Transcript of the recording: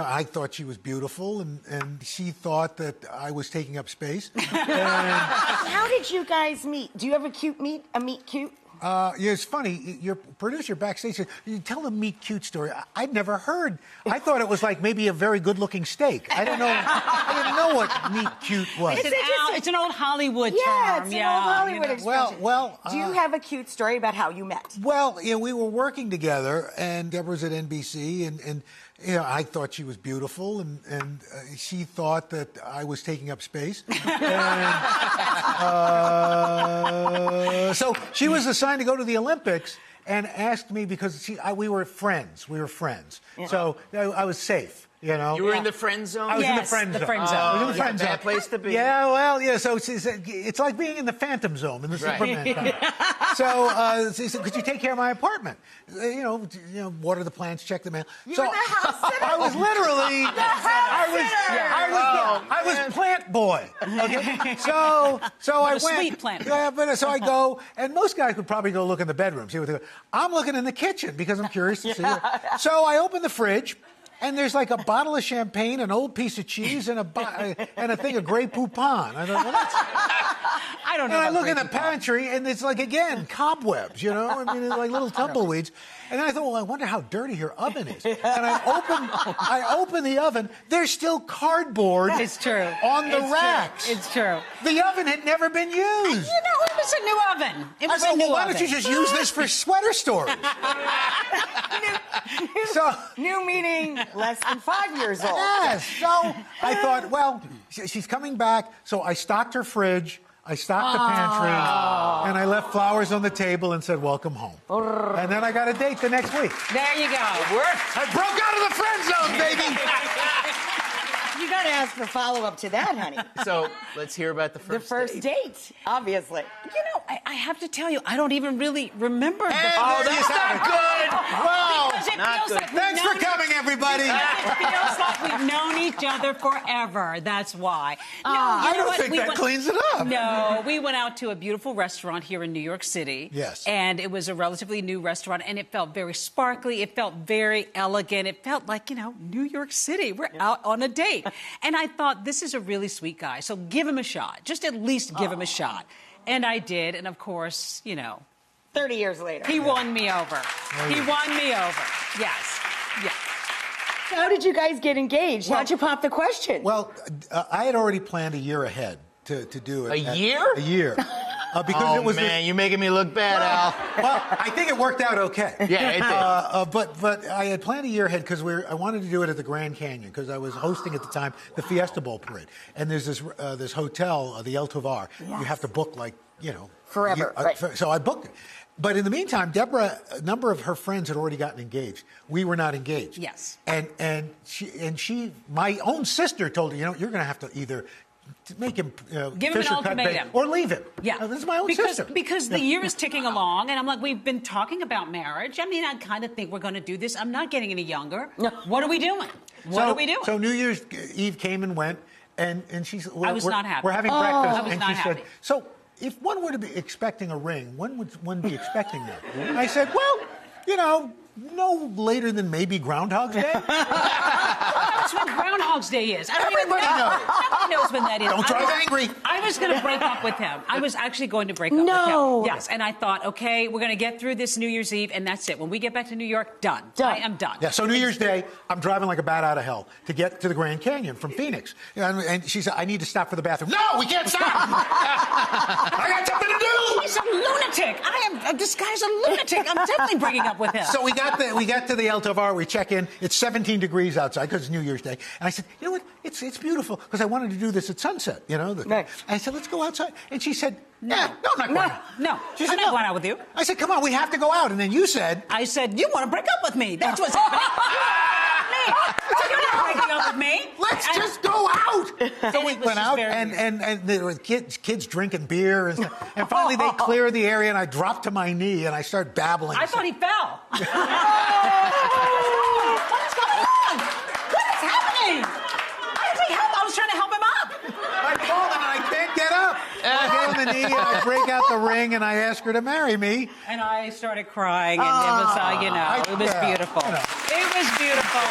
I thought she was beautiful, and she thought that I was taking up space. And, How did you guys meet? Do you have a meet cute? yeah, it's funny. Your producer backstage said, "You tell the meet cute story." I'd never heard. I thought it was like maybe a very good-looking steak. I didn't know what meet cute was. It's an old Hollywood Yeah, term. it's an old Hollywood expression. Well, do you have a cute story about how you met? Well, we were working together, and Deborah was at NBC, and I thought she was beautiful, and she thought that I was taking up space. And, so she was assigned to go to the Olympics and asked me because we were friends. Yeah. So I was safe. You were in the friend zone? I was in the friend zone. I was in the friend zone. Bad place to be. Yeah, well, yeah. So it's like being in the Phantom Zone in the Superman time. So she said, "Could you take care of my apartment? Water the plants, check the mail." You were the house sitter. I was literally. I was plant boy. Okay. So I went. Sweet plant. Yeah, but so I go, and most guys would probably go look in the bedroom, see what they go. I'm looking in the kitchen because I'm curious to see. So I open the fridge. And there's like a bottle of champagne, an old piece of cheese, and a thing of Grey Poupon. I thought, well, I don't know. And I look in the pantry, and it's like, again, cobwebs, I mean, it's like little tumbleweeds. And then I thought, well, I wonder how dirty her oven is. And I open the oven. There's still cardboard. It's true. On the racks. It's true. The oven had never been used. It was a new oven. It was a new why oven. don't you just use this for sweater storage? New meaning less than 5 years old. Yes. So I thought, well, she's coming back. So I stocked her fridge. I stocked the pantry, and I left flowers on the table and said, "Welcome home." And then I got a date the next week. There you go. It worked. I broke out of the friend zone, baby. You got to ask the follow-up to that, honey. So let's hear about the first date, obviously. I have to tell you, I don't even really remember the that's not good. Wow. Because it Not feels good. like Thanks for coming, everybody. It feels like we've known each other forever. That's why. No, I don't think that cleans it up. No, we went out to a beautiful restaurant here in New York City. Yes. And it was a relatively new restaurant, and it felt very sparkly. It felt very elegant. It felt like, New York City. We're out on a date. And I thought, this is a really sweet guy, so give him a shot. Just at least give him a shot. And I did, and of course, 30 years later. he won me over. He won me over. Yes. Yes. How did you guys get engaged? How'd you pop the question? Well, I had already planned a year ahead to do it. A year? A year. Because it was you're making me look bad, Al. Well, I think it worked out okay. Yeah, it did. But I had planned a year ahead because I wanted to do it at the Grand Canyon because I was hosting at the time the Fiesta Bowl parade. And there's this hotel, the El Tovar. Yes. You have to book forever. Right. So I booked it. But in the meantime, Deborah, a number of her friends had already gotten engaged. We were not engaged. Yes. And she, my own sister told her, you're going to have to either make him give him an ultimatum or leave him. Yeah, this is my own sister. Because the year is ticking along, and I'm like, we've been talking about marriage. I mean, I kind of think we're going to do this. I'm not getting any younger. No. What are we doing? What are we doing? So New Year's Eve came and went, and she's. I was not happy. We're having breakfast, I was and not she happy. said, "So if one were to be expecting a ring, when would one be expecting that?" And I said, "Well, no later than maybe Groundhog's Day." That's when Groundhog's Day is. Everybody knows. Nobody knows when that is. Don't drive angry. I was going to break up with him. I was actually going to break up No. with him. Yes, and I thought, okay, we're going to get through this New Year's Eve, and that's it. When we get back to New York, done. I am done. Yeah, so New Year's Day, I'm driving like a bat out of hell to get to the Grand Canyon from Phoenix. And she said, "I need to stop for the bathroom." "No, we can't stop! I got something to do!" He's a lunatic. This guy's a lunatic. I'm definitely breaking up with him. So we got to the El Tovar. We check in. It's 17 degrees outside because it's New Year's Day. And I said, "You know what? It's beautiful because I wanted to do this at sunset. Nice. I said, "Let's go outside." And she said, "No, I'm not going out." No, She I'm said, not "No." going out with you. I said, "Come on, we have to go out." And then you said, I said, you want to break up with me. That's what's happening. You're not breaking up with me. "Let's just go out." So we it was went just out, very and there were kids drinking beer. And finally they cleared the area, and I dropped to my knee, and I started babbling. I thought he fell. What is going on? What is happening? How does he help? I was trying to help him up. I called him, and I can't get up. I get on the knee, and I break out the ring, and I ask her to marry me. And I started crying, and it was, it was beautiful. It was beautiful.